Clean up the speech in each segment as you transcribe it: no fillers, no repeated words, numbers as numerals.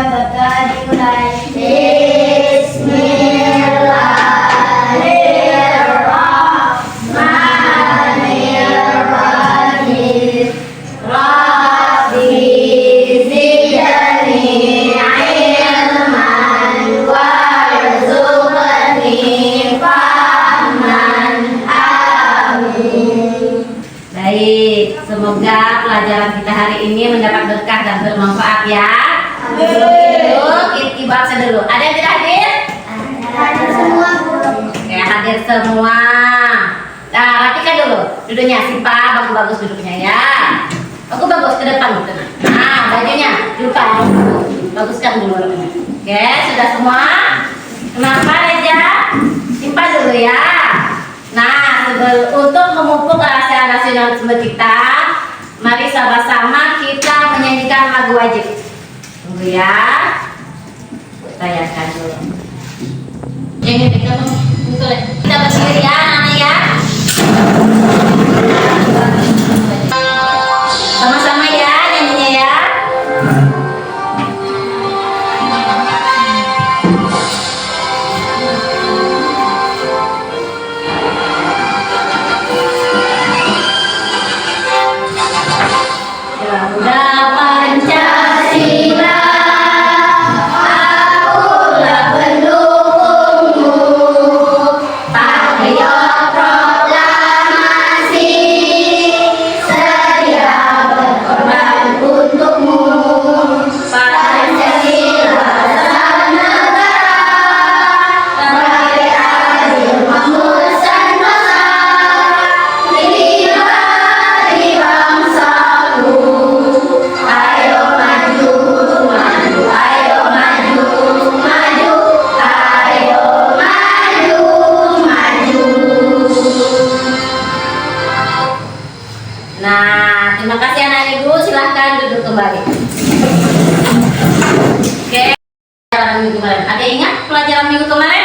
Bapak dimulai. Bismillahirrahmanirrahim. Rabbi zidni ilman warzuqni fahman. Amin. Baik, semoga pelajaran kita hari ini mendapat berkah dan bermanfaat ya. Sebelum itu, ibu absen dulu. Ada yang tidak hadir? Hadir semua, Bu. Oke, hadir semua. Nah, rapikan dulu duduknya. Simpa, bagus-bagus duduknya ya. Aku bagus ke depan gitu. Nah, bajunya lupa. Baguskan dulu. Oke, sudah semua? Kenapa Reja? Simpan dulu ya. Nah, untuk memupuk rahasia nasionalisme kita, mari sama-sama kita menyanyikan lagu wajib. Tunggu ya. Tanyakan dulu. Yang ini kita berdiri ya, anak ya. Sama-sama ya nyanyinya ya. Garuda Pancasila, akulah pendukungmu. Patriot proklamasi, sedia berkorban untukmu. Pancasila dasar negara, bagi adil makmur sentosa, pribadi bangsaku. Ayo maju, maju, ayo maju, maju, ayo maju, maju. Nah, terima kasih anak ibu, silahkan duduk kembali. Oke, pelajaran minggu kemarin. Ada yang ingat pelajaran minggu kemarin?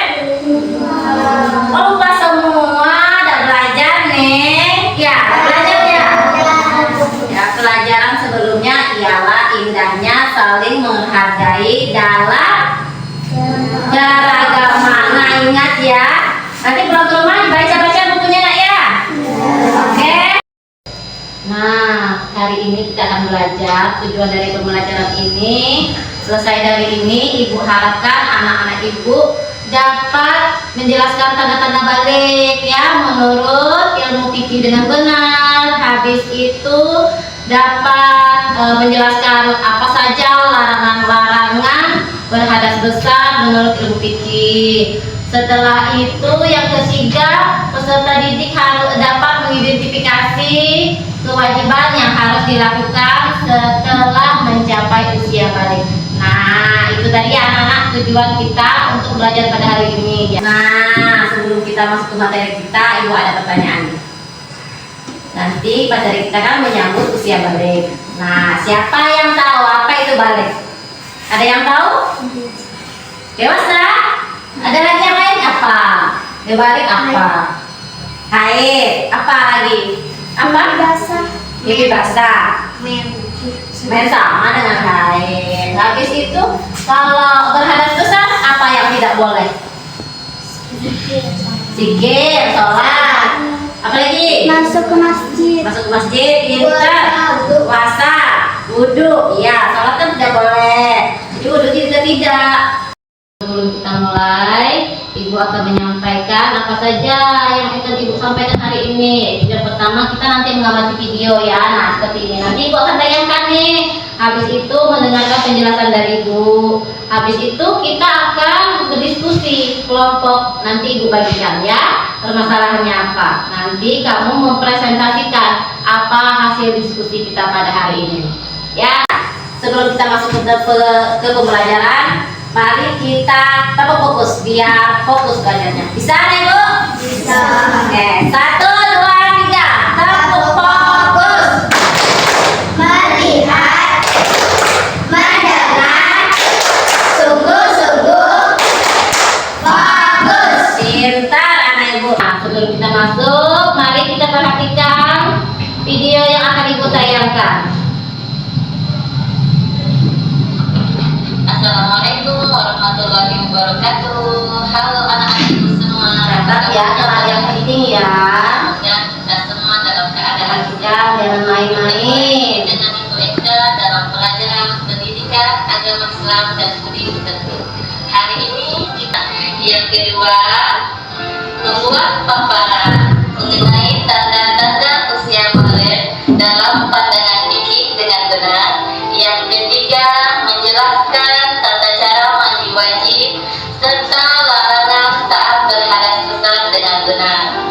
Oh, lupa semua, udah belajar nih. Ya, belajar ya. Ya, pelajaran sebelumnya ialah indahnya saling menghargai dalam keragaman. Nah, ingat ya. Nanti pulang ke rumah baca-baca bukunya nak ya. Oke. Nah, hari ini kita akan belajar. Tujuan dari pembelajaran ini, selesai dari ini, ibu harapkan anak-anak ibu dapat menjelaskan tanda-tanda balik ya menurut ilmu fikih dengan benar. Habis itu dapat menjelaskan apa saja larangan-larangan berhadas besar menurut ilmu fikih. Setelah itu yang ketiga, peserta didik harus dapat mengidentifikasi kewajiban yang harus dilakukan setelah mencapai usia balik. Nah, itu tadi ya anak-anak tujuan kita untuk belajar pada hari ini. Nah, sebelum kita masuk ke materi kita, ibu ada pertanyaan. Nanti materi kita kan menyambut usia balik. Nah, siapa yang tahu apa itu balik? Ada yang tahu? Dewasa? Ada lagi yang lain apa? Balik apa? Haid. Apa lagi? Apa? Basah. Gigi basah. Main sama dengan haid. Habis itu kalau berhadas besar apa yang tidak boleh? Zikir, sholat. Apa lagi? Masuk ke masjid. Masuk ke masjid, pintar, puasa, wudhu. Iya, sholat kan tidak boleh. Jadi wudhu juga tidak. Sebelum kita mulai, ibu akan menyampaikan apa saja yang akan ibu sampaikan hari ini. Yang pertama, kita nanti mengamati video ya. Nah, seperti ini. Nanti ibu akan tayangkan nih. Habis itu mendengarkan penjelasan dari ibu. Habis itu kita akan berdiskusi kelompok. Nanti ibu bagikan ya permasalahannya apa. Nanti kamu mempresentasikan apa hasil diskusi kita pada hari ini. Ya, sebelum kita masuk ke pembelajaran, mari kita fokus biar fokus belajarnya. Bisa nih Bu? Bisa. Oke, 1, 2, 3. Tepuk fokus. Melihat, mendengar, sungguh-sungguh fokus. Pintar anak ibu. Nah, sebelum kita masuk, mari kita perhatikan video yang akan ibu tayangkan. Assalamualaikum. warahmatullahi wabarakatuh. Halo anak-anakku semua. Tetap ya, kelas yang penting ya. Semoga kita semua dalam keadaan Ya, jangan main-main. dengan Ibu Eka dalam pelajaran pendidikan agama Islam dan budi pekerti. Hari ini kita yang kedua membuat paparan mengenai tanda-tanda usia balik dalam pandangan fikih dengan benar. Yang ketiga menjelaskan tata cara mandi wajib serta larangan saat berhadas besar dengan benar.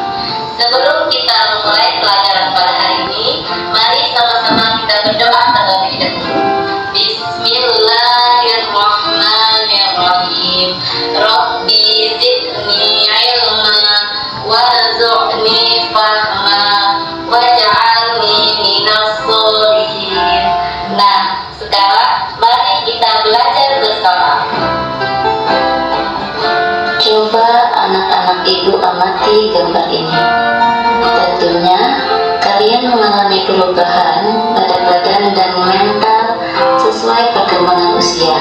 Sebelum kita memulai pelajaran pada hari ini, mari sama-sama kita berdoa terlebih dahulu. Bismillahirrahmanirrahim. Rabbi zidni ilma warzuqni fahma waj'alni minas sholihin. Nah, sekarang mari kita belajar bersama. Coba anak-anak ibu amati gambar ini. Tentunya kalian mengalami perubahan pada badan dan mental sesuai perkembangan usia.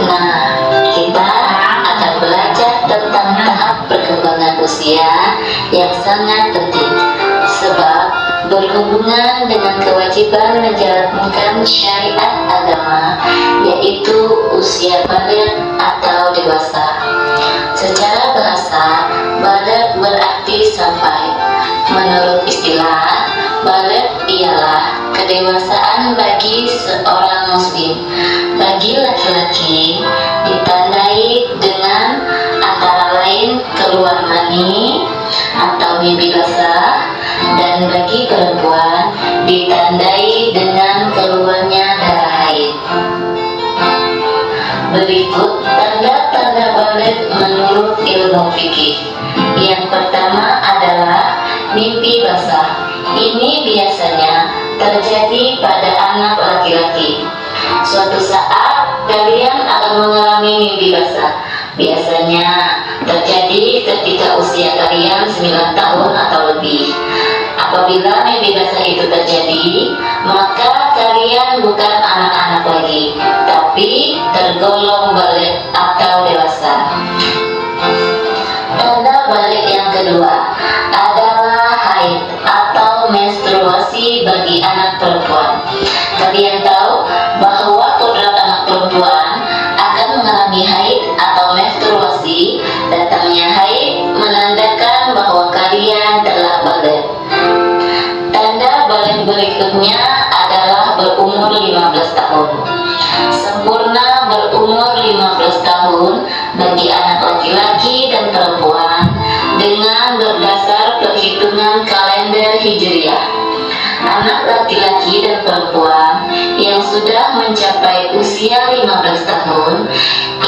Nah, kita akan belajar tentang tahap perkembangan usia yang sangat penting, sebab berhubungan dengan kewajiban menjalankan syariat agama, yaitu usia balik atau dewasa. Secara bahasa, balik berarti sampai. Menurut istilah, balik ialah kedewasaan bagi seorang muslim. Bagi laki-laki ditandai dengan antara lain keluar mani atau mimpi basah, dan bagi perempuan ditandai dengan keluarnya darah haid. Berikut tanda-tanda balik menurut ilmu fikih. Yang pertama adalah mimpi basah. Ini biasanya terjadi pada anak laki-laki. Suatu saat kalian akan mengalami mimpi basah. Biasanya terjadi ketika usia kalian 9 tahun atau lebih. Apabila mimpi basah itu terjadi, maka kalian bukan anak-anak lagi, tapi tergolong balik atau dewasa. Tanda balik yang kedua adalah haid atau menstruasi bagi anak perempuan. Kalian tahu bahwa kodrat anak perempuan akan mengalami haid atau menstruasi. Datangnya haid menandakan bahwa kalian telah balik. Tanda balik berikutnya adalah berumur 15 tahun. Sempurna berumur 15 tahun bagi anak laki-laki dan perempuan dengan berdasar perhitungan kalender Hijriah. Anak laki-laki dan perempuan yang sudah mencapai usia 15 tahun,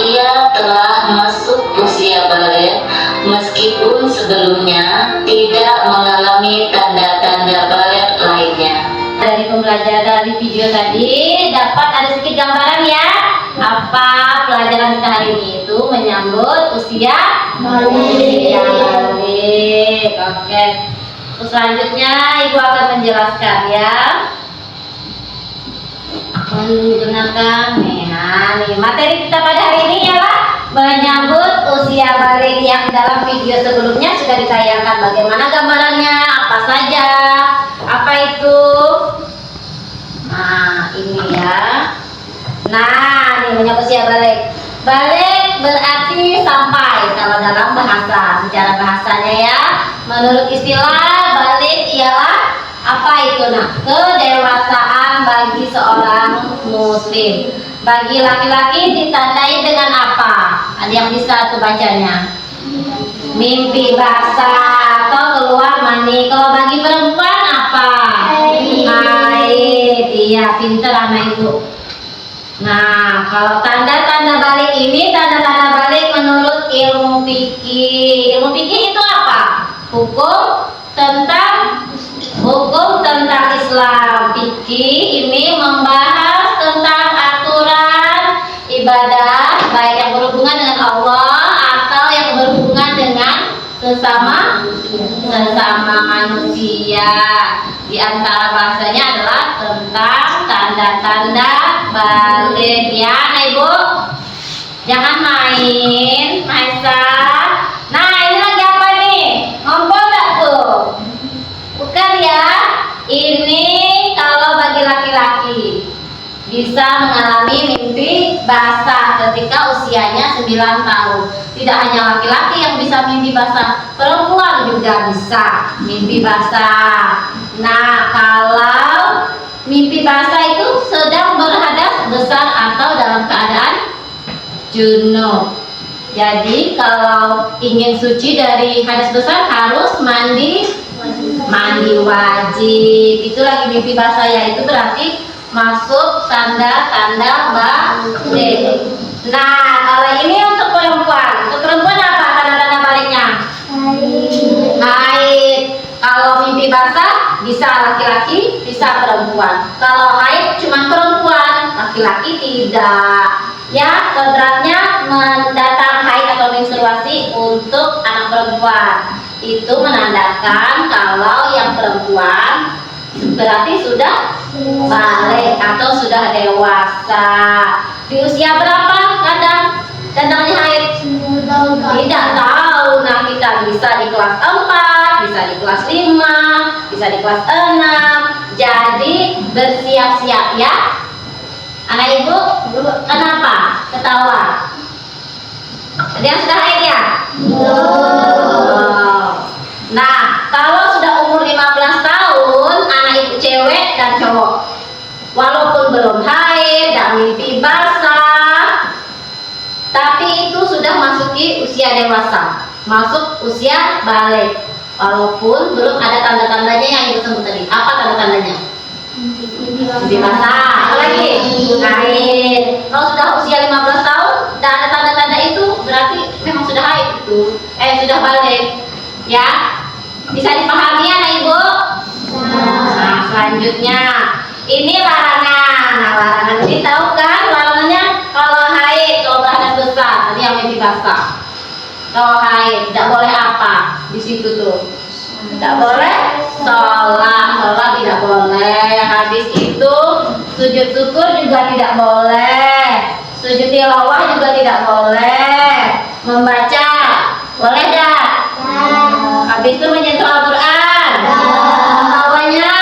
ia telah masuk usia balik meskipun sebelumnya tidak mengalami tanda-tanda balik lainnya. Dari pembelajaran dari video tadi dapat ada sedikit gambaran ya, apa pelajaran kita hari ini itu menyambut usia Balik. Ya, balik. Oke. Terus selanjutnya ibu akan menjelaskan ya. Menggunakan nih materi kita pada hari ini ialah menyambut usia balik, yang dalam video sebelumnya sudah ditayangkan bagaimana gambarannya, apa saja, apa itu. Nah, ini ya. Nah, ini menyambut usia balik. Balik berarti sampai kalau dalam bahasa, secara bahasanya ya. Menurut istilah balik ialah apa itu? Nah, kedewasaan bagi seorang muslim. Bagi laki-laki ditandai dengan apa? Ada yang bisa tuh bacanya? Mimpi basah atau keluar mani. Kalau bagi perempuan apa? Haid. Iya, pinter anak ibu. Nah, kalau tanda-tanda balik ini, tanda-tanda balik menurut ilmu fikih. Ilmu fikih itu apa? Hukum tentang Islam. Fikih ini membahas tentang aturan ibadah, baik yang berhubungan dengan Allah atau yang berhubungan dengan sesama manusia. Di antara bahasanya adalah tentang tanda-tanda balik ya, nah ibu. Jangan main. bisa mengalami mimpi basah ketika usianya 9 tahun. Tidak hanya laki-laki yang bisa mimpi basah, perempuan juga bisa mimpi basah. Nah, kalau mimpi basah itu sedang berhadas besar atau dalam keadaan junub. Jadi kalau ingin suci dari hadas besar harus mandi wajib. Itu lagi mimpi basah, yaitu berarti masuk tanda-tanda balik. Nah, kalau ini untuk perempuan. Untuk perempuan apa tanda-tanda baliknya? Haid. Kalau mimpi basah bisa laki-laki, bisa perempuan. Kalau haid cuma perempuan, laki-laki tidak. Ya, kodratnya mendatang haid atau menstruasi untuk anak perempuan. Itu menandakan kalau yang perempuan berarti sudah balik atau sudah dewasa. Di usia berapa kadangnya haid? Tidak tahu. Nah, kita bisa di kelas 4, bisa di kelas 5, bisa di kelas 6. Jadi bersiap-siap ya. Anak ibu, kenapa ketawa? Ada yang sudah haid ya? Nah, kalau sudah umur 15 tahun, anak ibu cewek dan cowok, walaupun belum haid dan mimpi basah, tapi itu sudah masuki usia dewasa, masuk usia balik, walaupun belum ada tanda-tandanya yang ibu sebut tadi. Apa tanda-tandanya? Mimpi basah. Apa lagi? Haid. Kalau sudah usia 15 tahun dan ada tanda-tanda itu, berarti memang sudah haid itu. Sudah balik. Ya. Bisa dipahami anak ibu? Nah, selanjutnya ini larangan. Nah, larangan ini tahu kan larangannya? Kalau haid, kalau berhadas besar, tadi yang mimpi basah. Kalau haid, tidak boleh apa? Di situ tuh. Tidak boleh sholat tidak boleh. Habis itu sujud syukur juga tidak boleh. Sujud tilawah juga tidak boleh. Membaca boleh dah? Habis itu menyentuh Al-Quran. Bawahnya.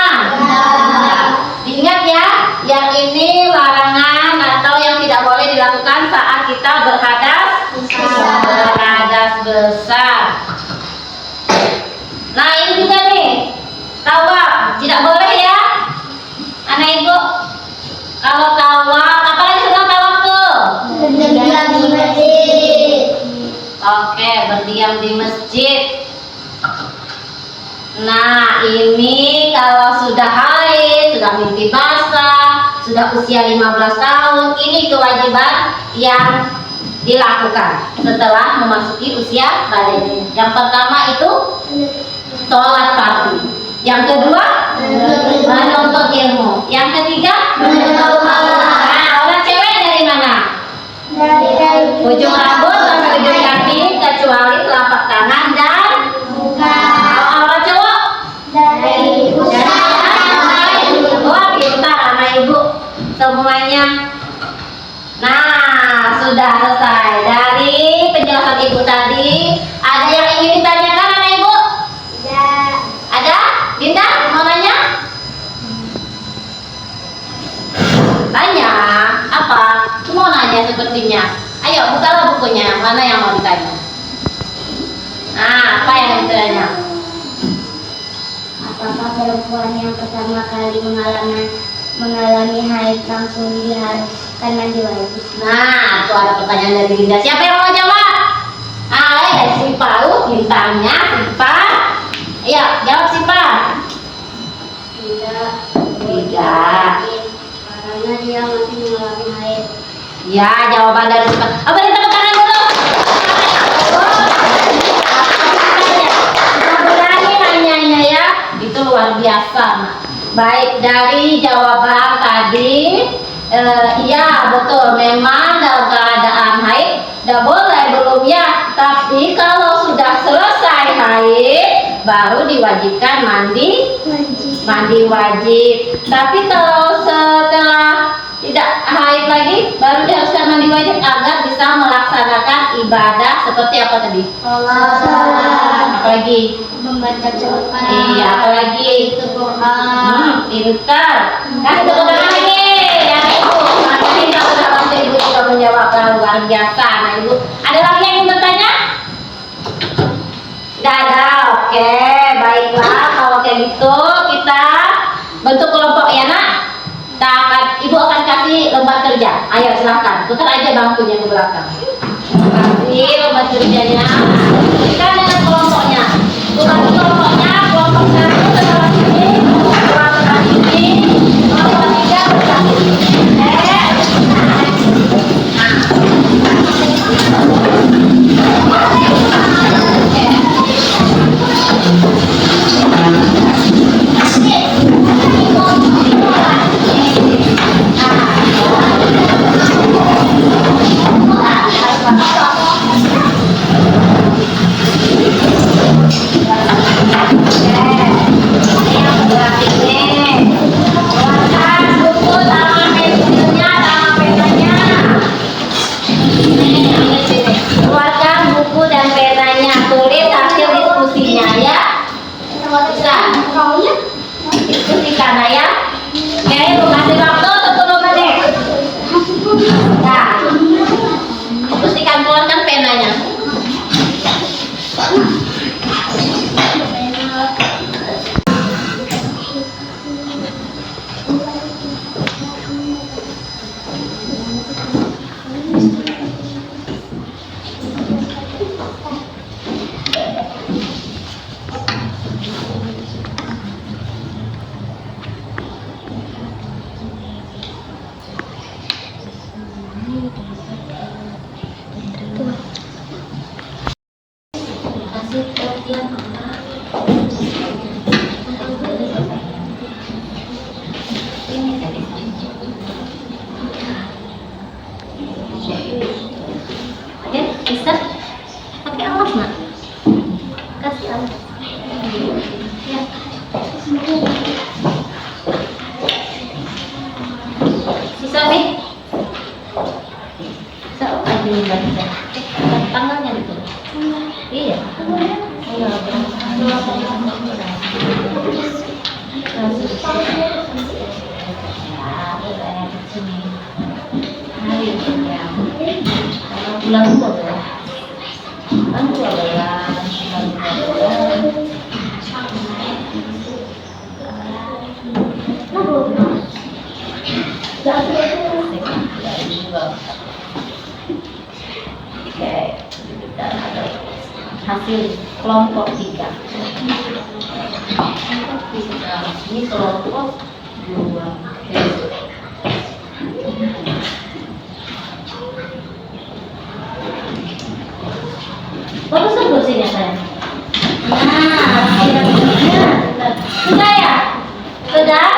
Ingat ya, yang ini larangan atau yang tidak boleh dilakukan saat kita berhadas besar. Nah, ini juga nih, tawaf tidak boleh ya, anak ibu. Kalau tawaf, apalagi sedang tawaf tuh? Berdiam di masjid. Oke, berdiam di masjid. Nah, ini kalau sudah haid, sudah mimpi basah, sudah usia 15 tahun, ini kewajiban yang dilakukan setelah memasuki usia balik. Yang pertama itu sholat fardu. Yang kedua menuntut ilmu. Yang ketiga orang cewek dari mana? Dari Ujung rambut sampai ujung kaki kecuali telapak tangan dan muka. kalau orang cowok Dari wah pintar anak ibu semuanya. Nah, sudah selesai dari penjelasan ibu tadi. Ada yang ingin ditanyakan anak ibu? Ada? Dinda mau nanya? Tanya apa? Mau nanya sepertinya. Ayo bukalah bukunya. Mana yang mau ditanya? Nah, apa yang mau ditanya? Apakah perempuan yang pertama kali mengalami haid langsung diharuskan mandi wajib? Nah, itu ada pertanyaan dari Dinda. Siapa yang mau jawab? Dari Sipa, bintangnya Sipa. Ayo, jawab Sipa. Tidak. Karena dia masih mengalami haid. Ya, jawaban dari Sipa. Apa yang tepuk tangan dulu? Sudah berani nanyanya ya. Itu luar biasa. Baik, dari jawaban tadi, iya betul, memang dalam keadaan haid tidak boleh belum ya. Tapi kalau sudah selesai haid, baru diwajibkan mandi wajib. Tapi kalau setelah tidak haid lagi, baru diharuskan mandi wajib agar bisa melaksanakan ibadah seperti apa tadi? Sholat. Apalagi? Membaca Quran. Iya, apalagi? Itu doa. Pintar. Kasih tepuk tangan lagi. Yang itu. kita sudah bantu ibu juga menjawab luar biasa. Nah ibu, ada lagi yang ingin bertanya? Tidak ada, oke, baiklah kalau kayak gitu kita bentuk kelompok ya nak. Ibu akan kasih lembar kerja. Ayo silahkan, putar aja bangkunya ke belakang. Kasih lembar kerjanya. Kita dengan kelompoknya. Bukan kelompoknya, kelompok satu sebelah sini, sebelah sini, kelompok tiga sebelah sini. Bisa pakai alas nak, kasih alas ya. Sisa nih, bisa aja tangannya gitu. Iya. Bulan adalah hasil kelompok 3. Ini kelompok 2. Bagus bersihnya saya. Sudah ya? Sudah?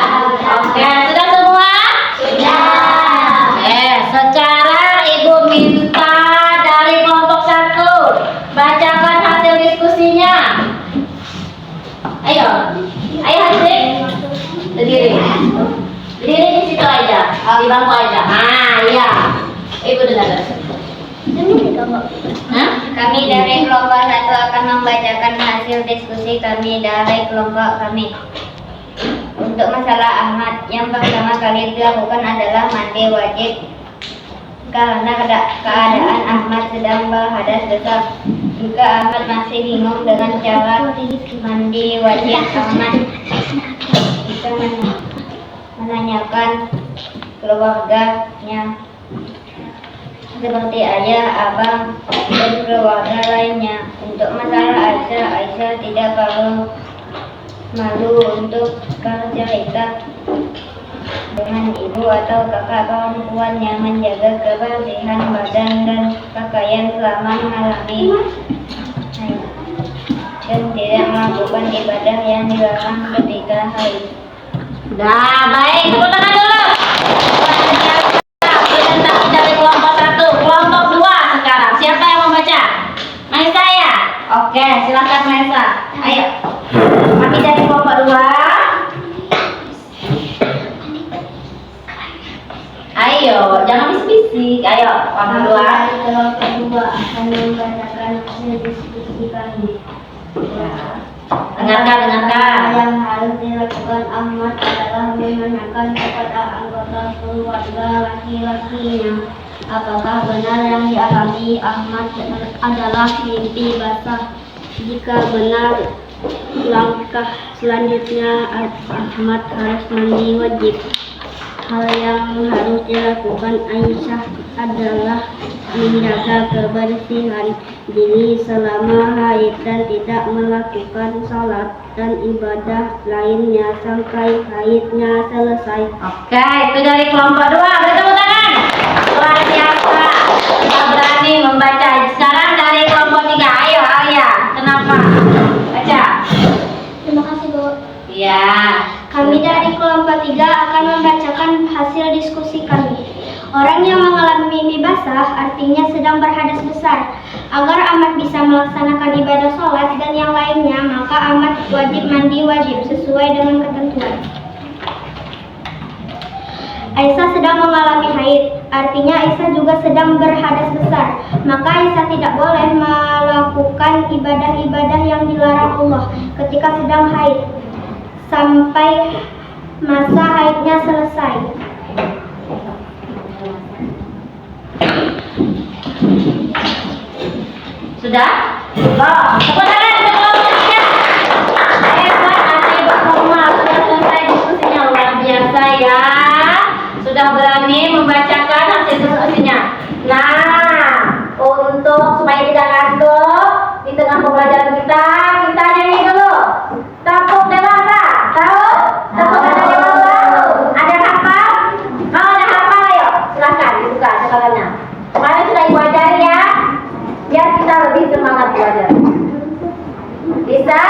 Oke, sudah semua? Sudah. Secara ibu minta dari kelompok 1 bacakan hasil diskusinya. Ayo hasil. Berdiri. Berdiri di situ aja, di bangku aja. Iya. Ibu dengar. Kami dari kelompok 1 akan membacakan hasil diskusi kami dari kelompok kami. Untuk masalah Ahmad, yang pertama kali dilakukan adalah mandi wajib karena keadaan Ahmad sedang berhadas besar. Jika Ahmad masih bingung dengan cara mandi wajib, Ahmad bisa menanyakan keluarganya seperti ayah, abang, dan keluarga lainnya. Untuk masalah Aisyah tidak perlu malu untuk bercerita dengan ibu atau kakak perempuan yang menjaga kebersihan badan dan pakaian selama mengalami haid dan tidak melakukan ibadah yang dilarang ketika haid. Dah, baik, tepuk tangan dulu. Presentasi dari kelompok 1, kelompok 2 sekarang. Siapa yang membaca? Maisa ya? Oke, silakan Maisa. Ayo. Kami dari kelompok 2. Ayo, jangan bisik-bisik. Ayo, kelompok 2. Kelompok 2 akan membacakan hasil diskusi kami. Ya. Dengarkan. Yang harus dilakukan Ahmad adalah menanyakan kepada anggota keluarga laki-lakinya, apakah benar yang dialami Ahmad adalah mimpi basah. Jika benar, langkah selanjutnya Ahmad harus mandi wajib. Hal yang harus dilakukan Aisyah adalah menjaga kebersihan diri selama haid dan tidak melakukan sholat dan ibadah lainnya sampai haidnya selesai. Oke, itu dari kelompok 2. Beri tepuk tangan. Luar biasa. Sudah berani membaca. Sekarang dari kelompok 3. Ayo, Alia. Kenapa? Baca. Terima kasih, Bu. Iya. Kami dari kelompok 3 akan membacakan hasil diskusi kami. Orang yang mengalami mimpi basah artinya sedang berhadas besar. Agar Ahmad bisa melaksanakan ibadah sholat dan yang lainnya, maka Ahmad wajib mandi wajib sesuai dengan ketentuan. Aisyah sedang mengalami haid, artinya Aisyah juga sedang berhadas besar. Maka Aisyah tidak boleh melakukan ibadah-ibadah yang dilarang Allah ketika sedang haid sampai masa haidnya selesai. Sudah? Oh, tepuk tangan untuk kelompok 3. Hebat, adik semua. Sudah selesai diskusinya. Luar biasa ya. Sudah berani membacakan hasil diskusinya. Nah, untuk supaya tidak ngantuk di tengah pembelajaran kita nyanyi dulu. Tepuk dewasa. Tahu? Tepuk dada dewasa. Ada hafal? Kalau ada hafal, ayo silahkan dibuka catatannya. Kemarin sudah ibu ajarin ya, biar kita lebih semangat belajar. Bisa?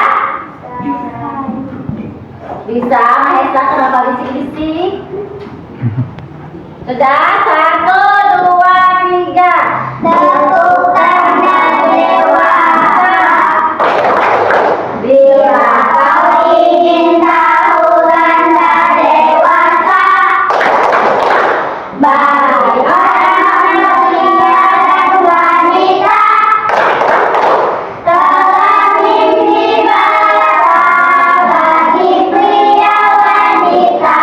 Bisa, Mahesa kenapa bisik-bisik? Sudah? 1, 2, 3. Tepuk tangan dewasa. Bila kau ingin tahu tanda dewasa, bagi orang pria dan wanita telah mimpi basah. Bagi pria wanita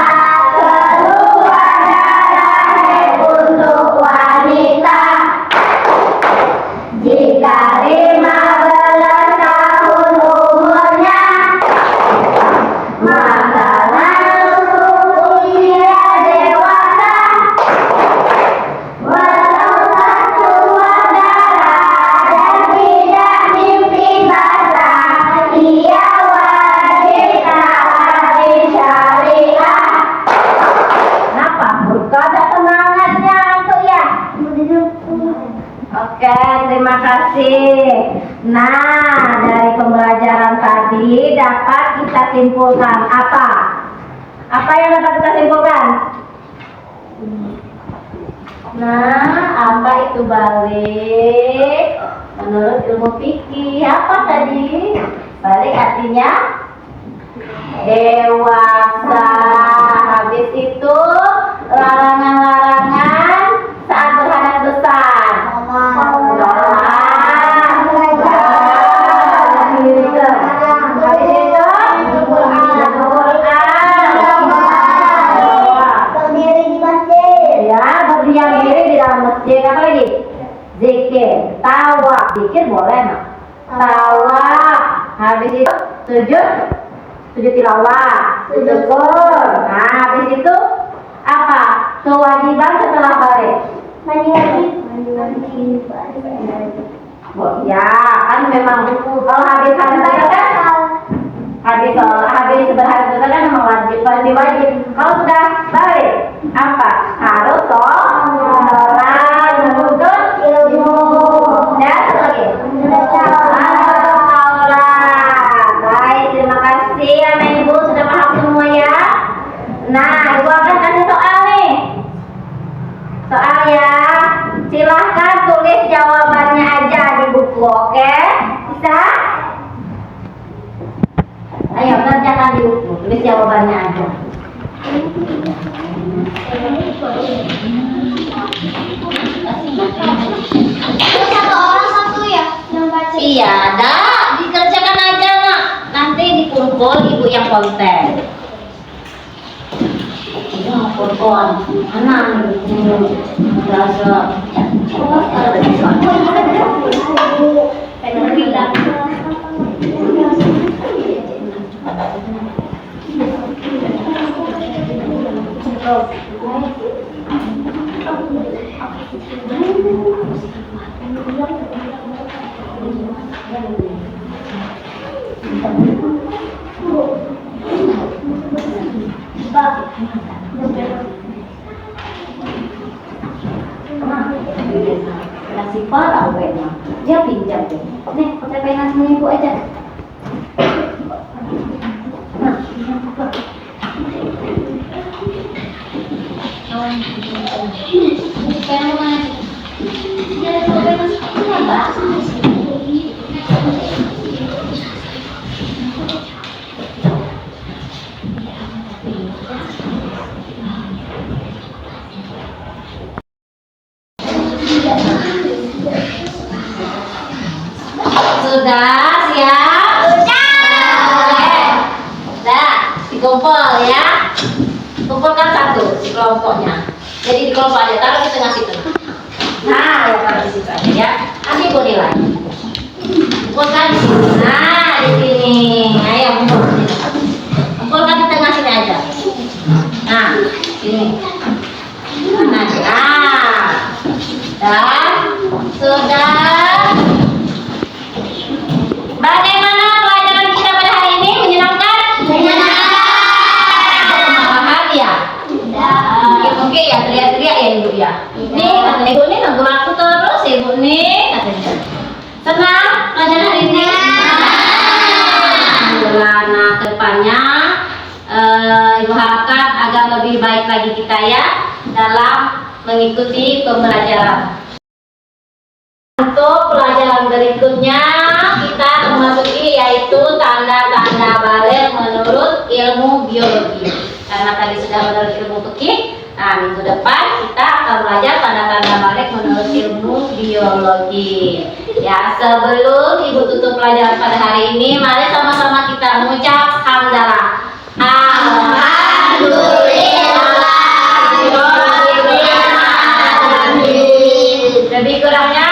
keluar darah haid untuk wanita. Jika 15 tahun umurnya, maka langsung usia dewasa. Walau tak keluar darah dan tidak mimpi basah, ia wajib taati syariah. Kenapa? Kau ada semangatnya untuk ya? Oke, terima kasih. Nah, dari pembelajaran tadi dapat kita simpulkan apa? Apa yang dapat kita simpulkan? Nah, apa itu balik? Menurut ilmu fikih, apa tadi? Balik artinya dewasa. Habis itu larangan-larangan saat berhadas besar. Zikir, tawaf, zikir boleh no? Tawaf, habis itu sujud tilawah, syukur. Nah, habis itu apa? Kewajiban setelah balik. Mandi wajib. Ya, kan memang kalau habis berhadas besar kan memang wajib. Kalau sudah balik, apa? Harus sholat, menuntut ilmu, dan lagi baik, terima kasih anak ibu sudah paham semua ya. Nah, ibu akan kasih soal nih. Soal ya, silahkan tulis jawabannya aja di buku, oke? Bisa? Ayo kerjakan di buku, tulis jawabannya aja. Satu orang satu ya yang baca. Iya, dah dikerjakan aja nak. kumpul, ibu yang konten. Ini mau konten, mana merasa kasih parah wena, dia pinjam deh. Nih, pakai pengen sama ibu aja. Nah, pengen mana? Dia ada pengen sama Mbak. Sudah siap? Sudah, dikumpul ya. Kumpulkan satu di kelompoknya. Jadi di kelompok aja, taruh di tengah situ. Nah, ya taruh di situ aja ya. Nanti ibu nilai. Kumpulkan di sini. Nah, di sini. Ayo kumpul. Kumpulkan di tengah sini aja. Nah, sini. Nah, dan sudah. Bagaimana pelajaran kita pada hari ini? Menyenangkan? Menyenangkan. Bahagia? Oke ya, teriak-teriak ya ibu ya. Nih, kata ibu nih nunggu aku terus ibu nih katanya. Senang pelajaran hari ini? Alhamdulillah. Nah, kedepannya ibu harapkan agar lebih baik lagi kita ya dalam mengikuti pembelajaran. Untuk pelajaran berikutnya kita memasuki yaitu tanda-tanda balik menurut ilmu biologi. Karena tadi sudah menurut ilmu fikih, nah minggu depan kita akan belajar tanda-tanda balik menurut ilmu biologi. Ya, sebelum ibu tutup pelajaran pada hari ini, mari sama-sama kita mengucap hamdalah. Alhamdulillah. Lebih kurangnya